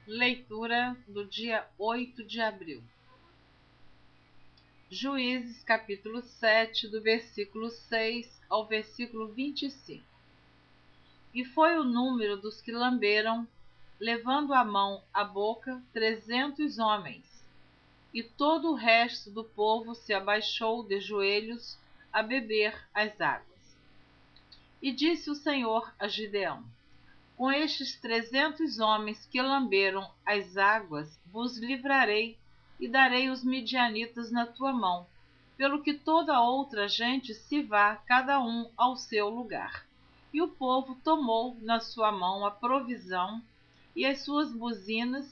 Leitura do dia 8 de abril. Juízes, capítulo 7, do versículo 6 ao versículo 25. E foi o número dos que lamberam, levando a mão à boca, 300 homens. E todo o resto do povo se abaixou de joelhos a beber as águas. E disse o Senhor a Gideão: com estes 300 homens que lamberam as águas, vos livrarei e darei os midianitas na tua mão, pelo que toda outra gente se vá, cada um ao seu lugar. E o povo tomou na sua mão a provisão e as suas buzinas,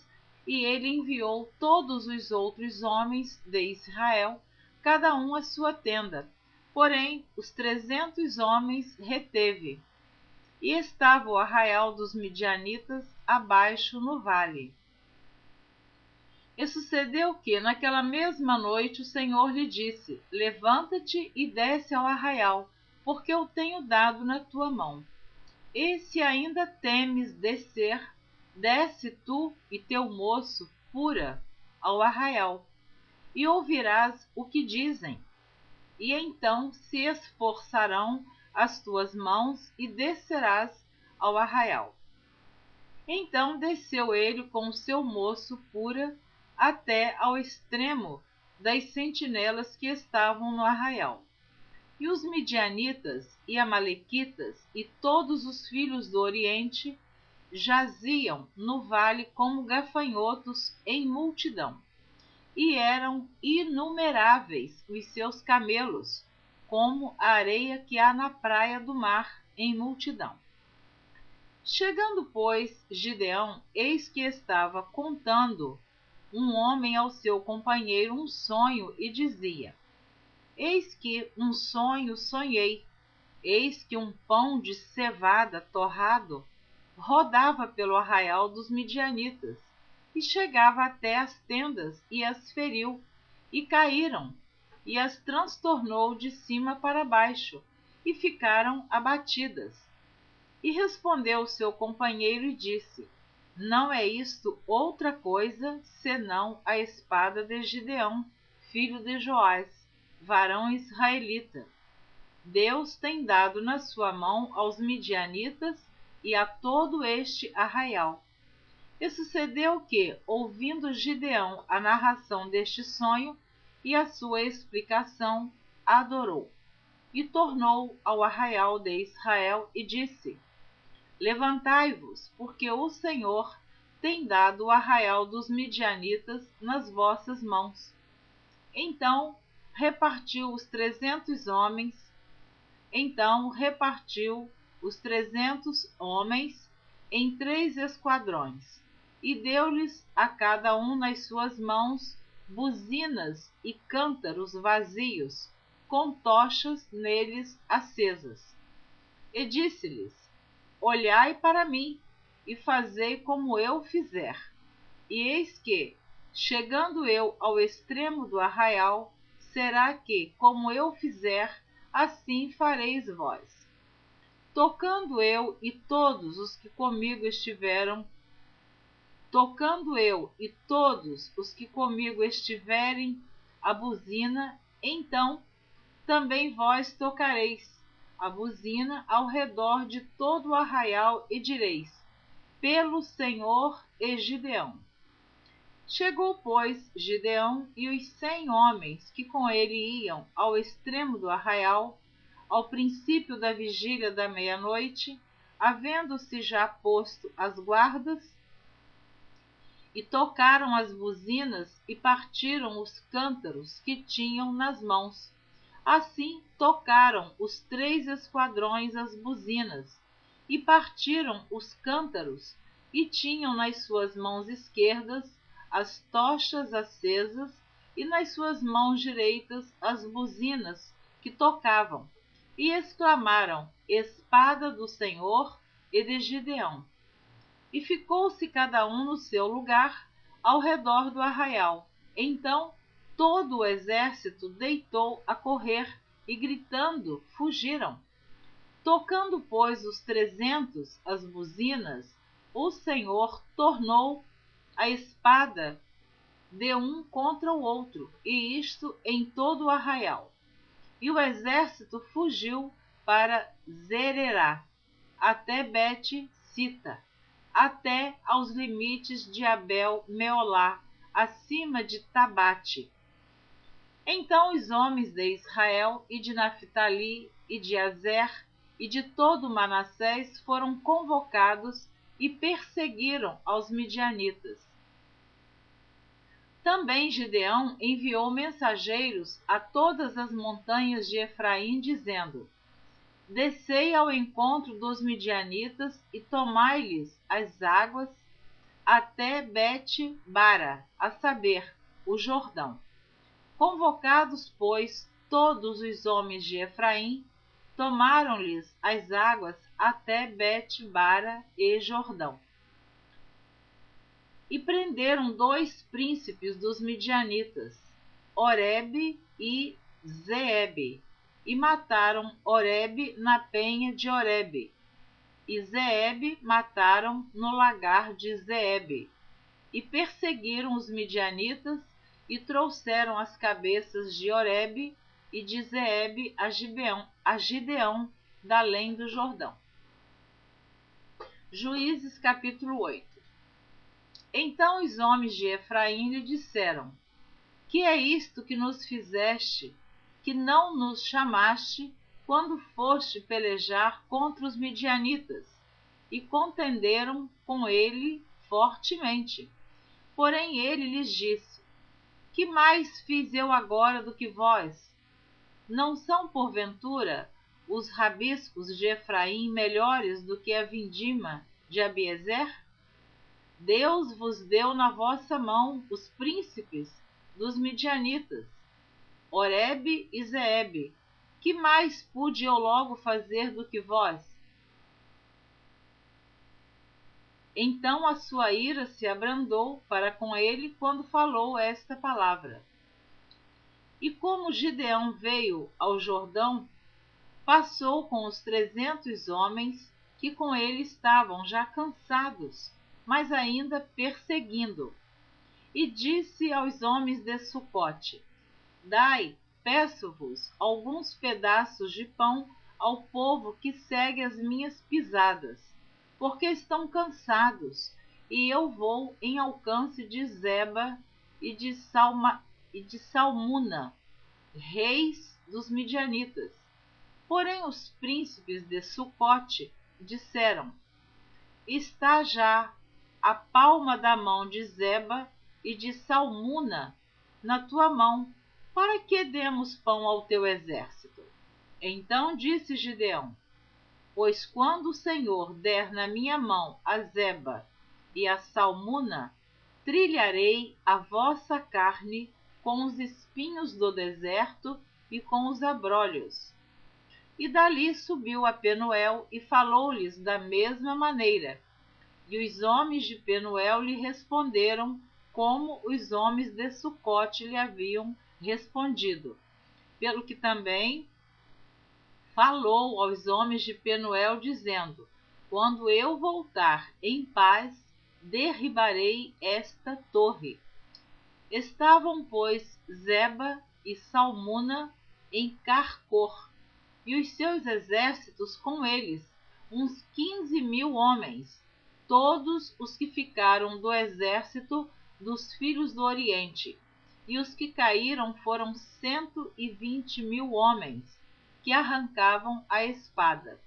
e ele enviou todos os outros homens de Israel, cada um à sua tenda. Porém, os 300 homens reteve. E estava o arraial dos midianitas abaixo no vale. E sucedeu que, naquela mesma noite, o Senhor lhe disse: levanta-te e desce ao arraial, porque eu tenho dado na tua mão. E se ainda temes descer, desce tu e teu moço Pura ao arraial, e ouvirás o que dizem. E então se esforçarão as tuas mãos e descerás ao arraial. Então desceu ele com o seu moço Pura até ao extremo das sentinelas que estavam no arraial. E os midianitas e amalequitas e todos os filhos do Oriente jaziam no vale como gafanhotos em multidão. E eram inumeráveis os seus camelos, como a areia que há na praia do mar em multidão. Chegando, pois, Gideão, eis que estava contando um homem ao seu companheiro um sonho e dizia: eis que um sonho sonhei, eis que um pão de cevada torrado rodava pelo arraial dos midianitas, e chegava até as tendas e as feriu, e caíram, e as transtornou de cima para baixo, e ficaram abatidas. E respondeu seu companheiro e disse: não é isto outra coisa, senão a espada de Gideão, filho de Joás, varão israelita. Deus tem dado na sua mão aos midianitas e a todo este arraial. E sucedeu que, ouvindo Gideão a narração deste sonho e a sua explicação, adorou. E tornou ao arraial de Israel e disse: levantai-vos, porque o Senhor tem dado o arraial dos midianitas nas vossas mãos. Então repartiu os 300 homens em 3 esquadrões, e deu-lhes a cada um nas suas mãos buzinas e cântaros vazios, com tochas neles acesas. E disse-lhes: olhai para mim, e fazei como eu fizer. E eis que, chegando eu ao extremo do arraial, será que, como eu fizer, assim fareis vós. Tocando eu e todos os que comigo estiverem a buzina, então também vós tocareis a buzina ao redor de todo o arraial e direis: pelo Senhor e Gideão. Chegou, pois, Gideão e os 100 homens que com ele iam ao extremo do arraial, ao princípio da vigília da meia-noite, havendo-se já posto as guardas, e tocaram as buzinas e partiram os cântaros que tinham nas mãos. Assim tocaram os 3 esquadrões as buzinas, e partiram os cântaros, e tinham nas suas mãos esquerdas as tochas acesas, e nas suas mãos direitas as buzinas que tocavam, e exclamaram: espada do Senhor e de Gideão. E ficou-se cada um no seu lugar, ao redor do arraial. Então todo o exército deitou a correr, e gritando, fugiram. Tocando, pois, os 300 as buzinas, o Senhor tornou a espada de um contra o outro, e isto em todo o arraial. E o exército fugiu para Zererá, até Bet-Sita, até aos limites de Abel-Meolá, acima de Tabate. Então os homens de Israel e de Naphtali e de Azer e de todo Manassés foram convocados e perseguiram aos midianitas. Também Gideão enviou mensageiros a todas as montanhas de Efraim, dizendo: Descei ao encontro dos midianitas e tomai-lhes as águas até Bet-Bara, a saber, o Jordão. Convocados, pois, todos os homens de Efraim, tomaram-lhes as águas até Bet-Bara e Jordão. E prenderam 2 príncipes dos midianitas, Oreb e Zeebe, e mataram Oreb na penha de Oreb, e Zeebe mataram no lagar de Zeebe, e perseguiram os midianitas, e trouxeram as cabeças de Oreb e de Zeebe a Gideão, da além do Jordão. Juízes capítulo 8. Então os homens de Efraim lhe disseram: Que é isto que nos fizeste, que não nos chamaste quando foste pelejar contra os midianitas? E contenderam com ele fortemente. Porém ele lhes disse: Que mais fiz eu agora do que vós? Não são, porventura, os rabiscos de Efraim melhores do que a vindima de Abiezer? Deus vos deu na vossa mão os príncipes dos midianitas, Oreb e Zeebe. Que mais pude eu logo fazer do que vós? Então a sua ira se abrandou para com ele quando falou esta palavra. E como Gideão veio ao Jordão, passou com os 300 homens que com ele estavam já cansados, mas ainda perseguindo. E disse aos homens de Sucote: Dai, peço-vos, alguns pedaços de pão ao povo que segue as minhas pisadas, porque estão cansados, e eu vou em alcance de Zeba e de Salmuna, reis dos midianitas. Porém os príncipes de Sucote disseram: Está já a palma da mão de Zeba e de Salmuna na tua mão, para que demos pão ao teu exército? Então disse Gideão: Pois quando o Senhor der na minha mão a Zeba e a Salmuna, trilharei a vossa carne com os espinhos do deserto e com os abrolhos. E dali subiu a Penuel e falou-lhes da mesma maneira. E os homens de Penuel lhe responderam como os homens de Sucote lhe haviam respondido, pelo que também falou aos homens de Penuel, dizendo: Quando eu voltar em paz, derribarei esta torre. Estavam, pois, Zeba e Salmuna em Carcor, e os seus exércitos com eles, uns 15.000 homens, todos os que ficaram do exército dos filhos do Oriente, e os que caíram foram 120.000 homens, que arrancavam a espada.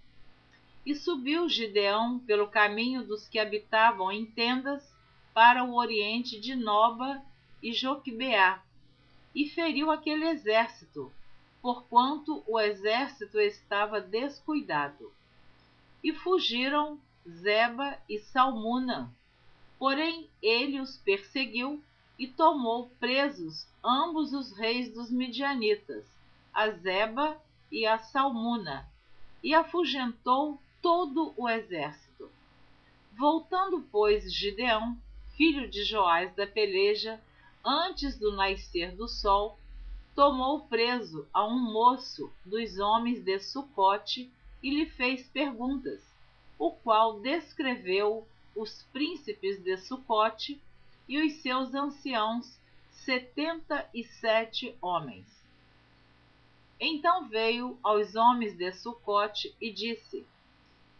E subiu Gideão pelo caminho dos que habitavam em tendas para o oriente de Noba e Joquebeá, e feriu aquele exército, porquanto o exército estava descuidado. E fugiram Zeba e Salmuna, porém ele os perseguiu e tomou presos ambos os reis dos midianitas, a Zeba e a Salmuna, e afugentou todo o exército. Voltando, pois, Gideão, filho de Joás da peleja, antes do nascer do sol, tomou preso a um moço dos homens de Sucote e lhe fez perguntas, o qual descreveu os príncipes de Sucote e os seus anciãos, 77 homens. Então veio aos homens de Sucote e disse: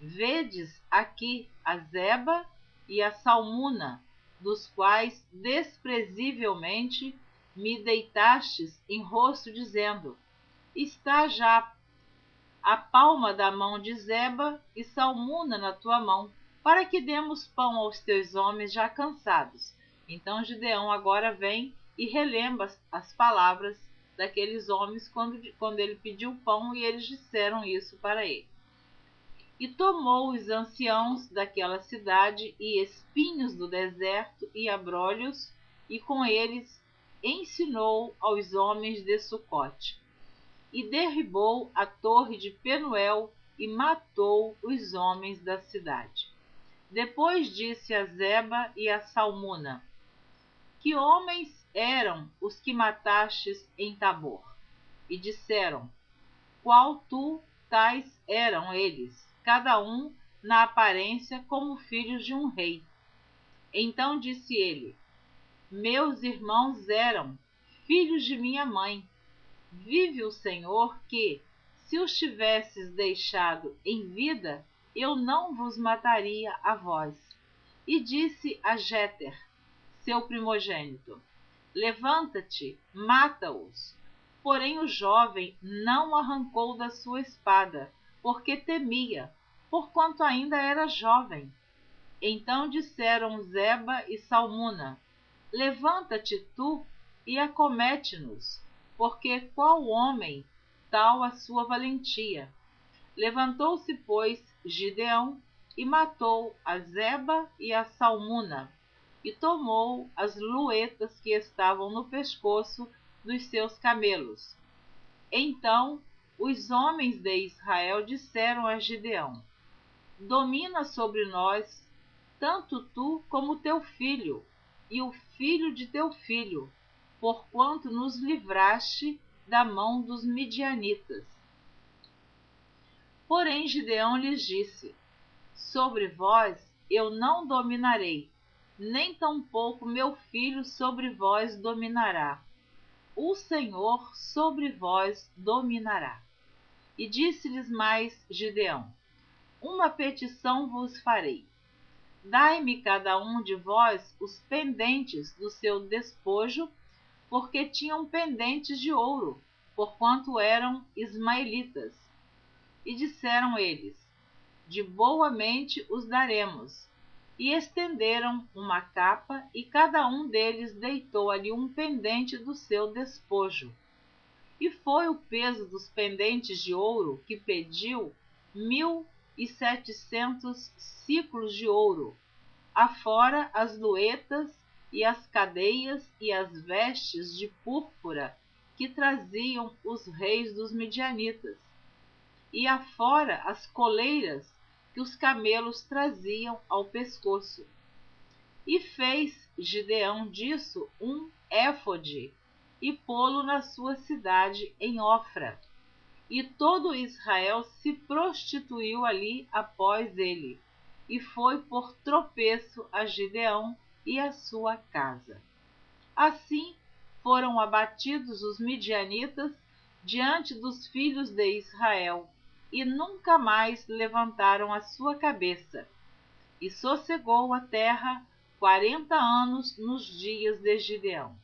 Vedes aqui a Zeba e a Salmuna, dos quais desprezivelmente me deitastes em rosto, dizendo: Está já a palma da mão de Zeba e Salmuna na tua mão, para que demos pão aos teus homens já cansados. Então Gideão agora vem e relembra as palavras daqueles homens quando ele pediu pão, e eles disseram isso para ele. E tomou os anciãos daquela cidade e espinhos do deserto e abrolhos, e com eles ensinou aos homens de Sucote. E derribou a torre de Penuel e matou os homens da cidade. Depois disse a Zeba e a Salmuna: Que homens eram os que matastes em Tabor? E disseram: Qual tu tais eram eles, cada um na aparência como filhos de um rei. Então disse ele: Meus irmãos eram filhos de minha mãe. Vive o Senhor que, se os tivesses deixado em vida, eu não vos mataria a vós. E disse a Jéter, seu primogênito: Levanta-te, mata-os. Porém o jovem não arrancou da sua espada, porque temia, porquanto ainda era jovem. Então disseram Zeba e Salmuna: Levanta-te tu e acomete-nos, porque qual homem tal a sua valentia? Levantou-se, pois, Gideão e matou a Zeba e a Salmuna, e tomou as luetas que estavam no pescoço dos seus camelos. Então os homens de Israel disseram a Gideão: Domina sobre nós, tanto tu como teu filho, e o filho de teu filho, porquanto nos livraste da mão dos midianitas. Porém Gideão lhes disse: Sobre vós eu não dominarei, nem tampouco meu filho sobre vós dominará. O Senhor sobre vós dominará. E disse-lhes mais Gideão: Uma petição vos farei. Dai-me cada um de vós os pendentes do seu despojo, porque tinham pendentes de ouro, porquanto eram ismaelitas. E disseram eles: De boa mente os daremos. E estenderam uma capa, e cada um deles deitou ali um pendente do seu despojo. E foi o peso dos pendentes de ouro que pediu 1.700 siclos de ouro, afora as luetas e as cadeias e as vestes de púrpura que traziam os reis dos midianitas, e afora as coleiras que os camelos traziam ao pescoço. E fez Gideão disso um éfode, e pô-lo na sua cidade em Ofra. E todo Israel se prostituiu ali após ele, e foi por tropeço a Gideão e a sua casa. Assim foram abatidos os midianitas diante dos filhos de Israel, e nunca mais levantaram a sua cabeça. E sossegou a terra 40 anos nos dias de Gideão.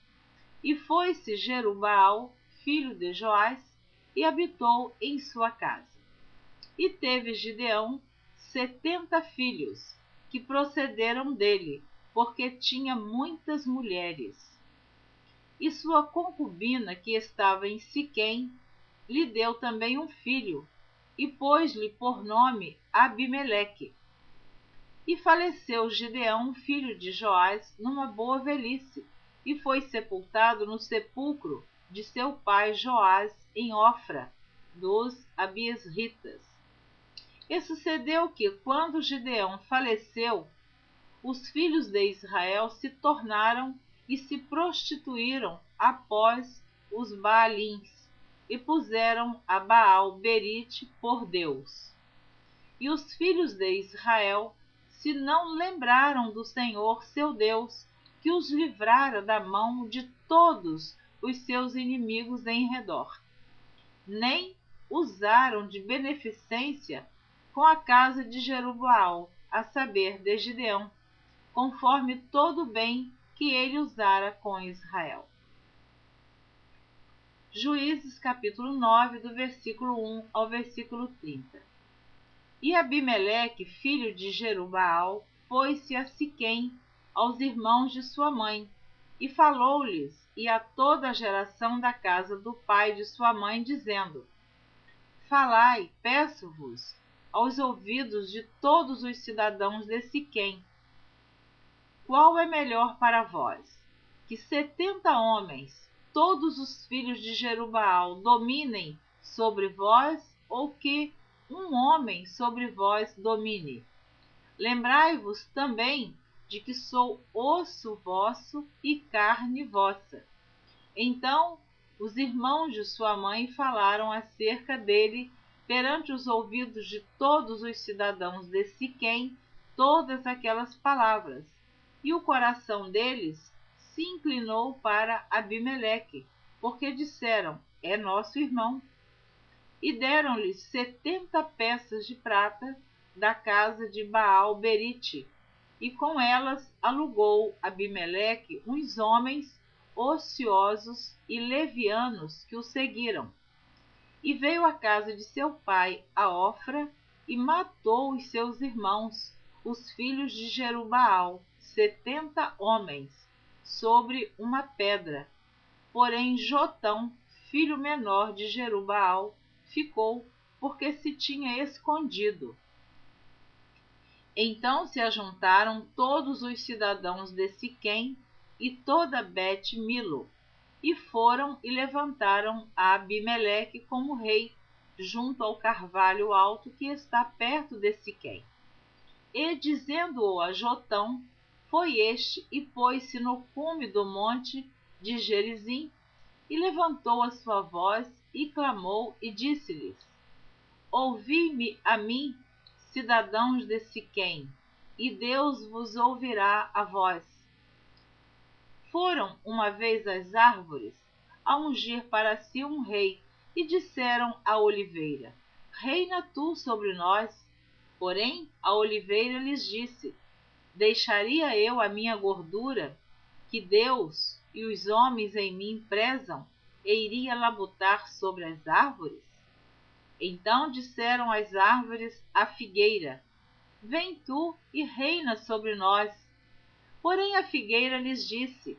E foi-se Jerubaal, filho de Joás, e habitou em sua casa. E teve Gideão 70 filhos, que procederam dele, porque tinha muitas mulheres. E sua concubina, que estava em Siquém, lhe deu também um filho, e pôs-lhe por nome Abimeleque. E faleceu Gideão, filho de Joás, numa boa velhice, e foi sepultado no sepulcro de seu pai Joás, em Ofra, dos Abiesritas. E sucedeu que, quando Gideão faleceu, os filhos de Israel se tornaram e se prostituíram após os Baalins, e puseram a Baal-Berite por Deus. E os filhos de Israel se não lembraram do Senhor seu Deus, que os livrara da mão de todos os seus inimigos em redor. Nem usaram de beneficência com a casa de Jerubaal, a saber, de Gideão, conforme todo o bem que ele usara com Israel. Juízes capítulo 9, do versículo 1 ao versículo 30. E Abimeleque, filho de Jerubaal, foi-se a Siquém, aos irmãos de sua mãe, e falou-lhes, e a toda a geração da casa do pai de sua mãe, dizendo: Falai, peço-vos, aos ouvidos de todos os cidadãos de Siquém. Qual é melhor para vós? Que 70 homens, todos os filhos de Jerubaal, dominem sobre vós, ou que um homem sobre vós domine? Lembrai-vos também de que sou osso vosso e carne vossa. Então os irmãos de sua mãe falaram acerca dele perante os ouvidos de todos os cidadãos de Siquém todas aquelas palavras, e o coração deles se inclinou para Abimeleque, porque disseram: é nosso irmão. E deram-lhe 70 peças de prata da casa de Baal-Berite, e com elas alugou Abimeleque uns homens ociosos e levianos que o seguiram. E veio à casa de seu pai, a Ofra, e matou os seus irmãos, os filhos de Jerubaal, 70 homens, sobre uma pedra. Porém Jotão, filho menor de Jerubaal, ficou, porque se tinha escondido. Então se ajuntaram todos os cidadãos de Siquém e toda Bet-Milo, e foram e levantaram a Abimeleque como rei, junto ao carvalho alto que está perto de Siquém. E, dizendo-o a Jotão, foi este e pôs-se no cume do monte de Gerizim, e levantou a sua voz e clamou e disse-lhes: Ouvi-me a mim, cidadãos de Siquém, e Deus vos ouvirá a vós. Foram uma vez às árvores a ungir para si um rei, e disseram à oliveira: Reina tu sobre nós. Porém a oliveira lhes disse: Deixaria eu a minha gordura, que Deus e os homens em mim prezam, e iria labutar sobre as árvores? Então disseram as árvores à figueira: Vem tu e reina sobre nós. Porém a figueira lhes disse: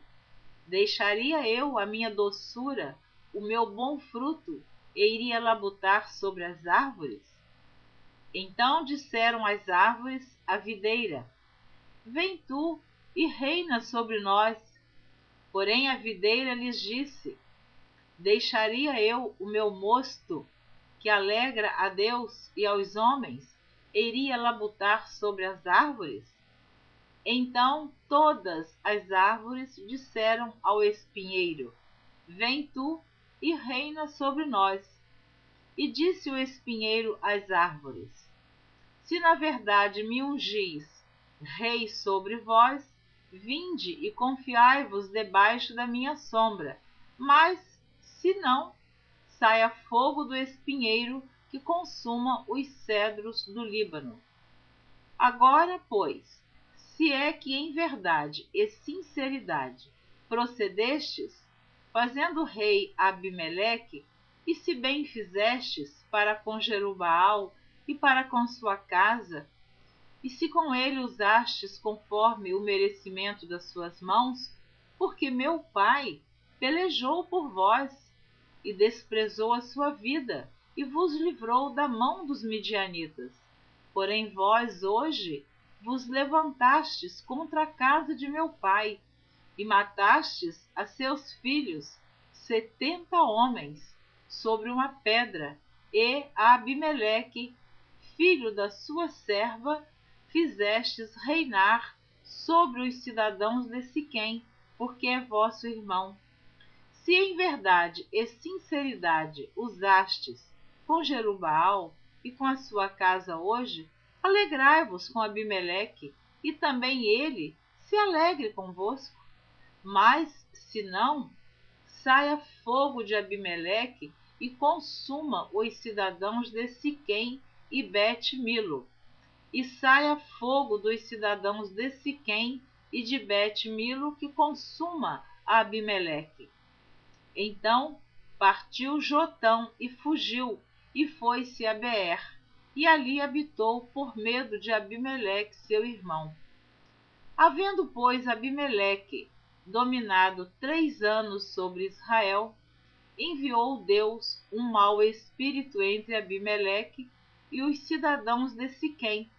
Deixaria eu a minha doçura, o meu bom fruto, e iria labutar sobre as árvores? Então disseram as árvores à videira: Vem tu e reina sobre nós. Porém a videira lhes disse: Deixaria eu o meu mosto, que alegra a Deus e aos homens, e iria labutar sobre as árvores? Então todas as árvores disseram ao espinheiro: Vem tu e reina sobre nós. E disse o espinheiro às árvores: Se na verdade me ungis rei sobre vós, vinde e confiai-vos debaixo da minha sombra. Mas, se não, saia fogo do espinheiro que consuma os cedros do Líbano. Agora, pois, se é que em verdade e sinceridade procedestes, fazendo rei Abimeleque, e se bem fizestes para com Jerubaal e para com sua casa, e se com ele usastes conforme o merecimento das suas mãos, porque meu pai pelejou por vós, e desprezou a sua vida, e vos livrou da mão dos midianitas. Porém vós hoje vos levantastes contra a casa de meu pai, e matastes a seus filhos, 70 homens, sobre uma pedra, e a Abimeleque, filho da sua serva, fizestes reinar sobre os cidadãos de Siquém, porque é vosso irmão. Se em verdade e sinceridade usastes com Jerubaal e com a sua casa hoje, alegrai-vos com Abimeleque, e também ele se alegre convosco. Mas, se não, saia fogo de Abimeleque e consuma os cidadãos de Siquém e Bet-Milo, e saia fogo dos cidadãos de Siquém e de Bet-Milo que consuma a Abimeleque. Então partiu Jotão e fugiu, e foi-se a Beer, e ali habitou por medo de Abimeleque, seu irmão. Havendo, pois, Abimeleque dominado 3 anos sobre Israel, enviou Deus um mau espírito entre Abimeleque e os cidadãos de Siquém.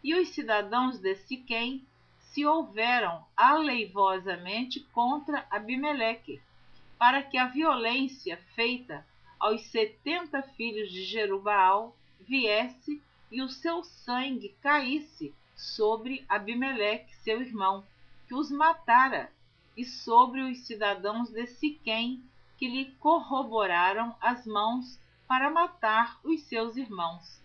E os cidadãos de Siquém se houveram aleivosamente contra Abimeleque, para que a violência feita aos 70 filhos de Jerubaal viesse e o seu sangue caísse sobre Abimeleque, seu irmão, que os matara, e sobre os cidadãos de Siquém, que lhe corroboraram as mãos para matar os seus irmãos.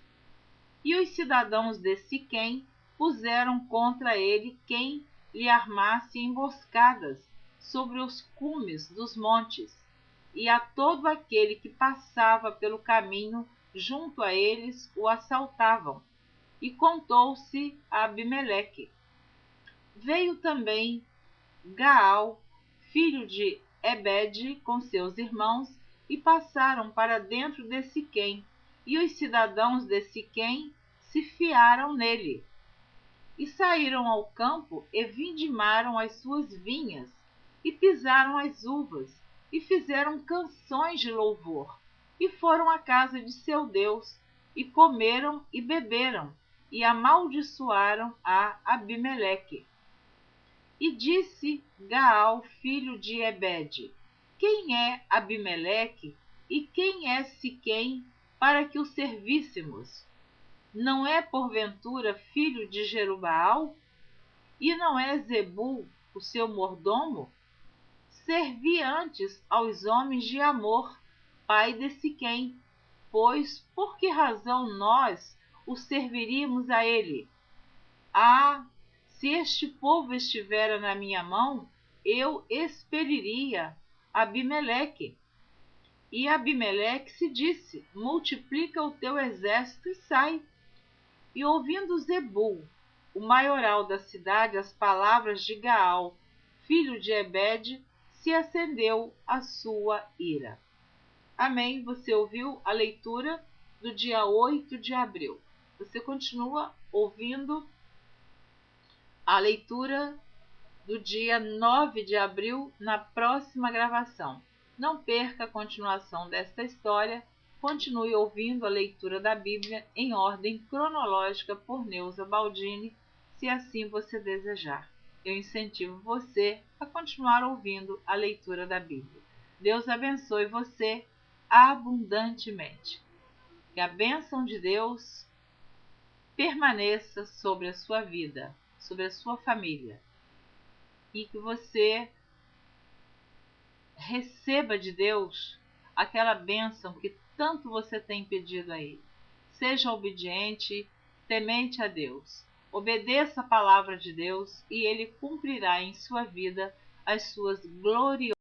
E os cidadãos de Siquém puseram contra ele quem lhe armasse emboscadas sobre os cumes dos montes, e a todo aquele que passava pelo caminho junto a eles o assaltavam. E contou-se a Abimeleque. Veio também Gaal, filho de Ebede, com seus irmãos, e passaram para dentro de Siquém, e os cidadãos de Siquém se fiaram nele. E saíram ao campo e vindimaram as suas vinhas, e pisaram as uvas, e fizeram canções de louvor, e foram à casa de seu Deus, e comeram e beberam, e amaldiçoaram a Abimeleque. E disse Gaal, filho de Ebede: quem é Abimeleque e quem é Siquém, para que o servíssemos? Não é porventura filho de Jerubaal? E não é Zebul o seu mordomo? Servi antes aos homens de Amor, pai de Siquém, pois por que razão nós o serviríamos a ele? Ah, se este povo estivera na minha mão, eu expeliria Abimeleque. E Abimeleque se disse: multiplica o teu exército e sai. E ouvindo Zebul, o maioral da cidade, as palavras de Gaal, filho de Ebede, se acendeu a sua ira. Amém? Você ouviu a leitura do dia 8 de abril. Você continua ouvindo a leitura do dia 9 de abril na próxima gravação. Não perca a continuação desta história. Continue ouvindo a leitura da Bíblia em ordem cronológica por Neuza Baldini, se assim você desejar. Eu incentivo você a continuar ouvindo a leitura da Bíblia. Deus abençoe você abundantemente. Que a bênção de Deus permaneça sobre a sua vida, sobre a sua família, e que você receba de Deus aquela bênção que tanto você tem pedido a Ele. Seja obediente, temente a Deus. Obedeça a palavra de Deus e Ele cumprirá em sua vida as suas gloriosas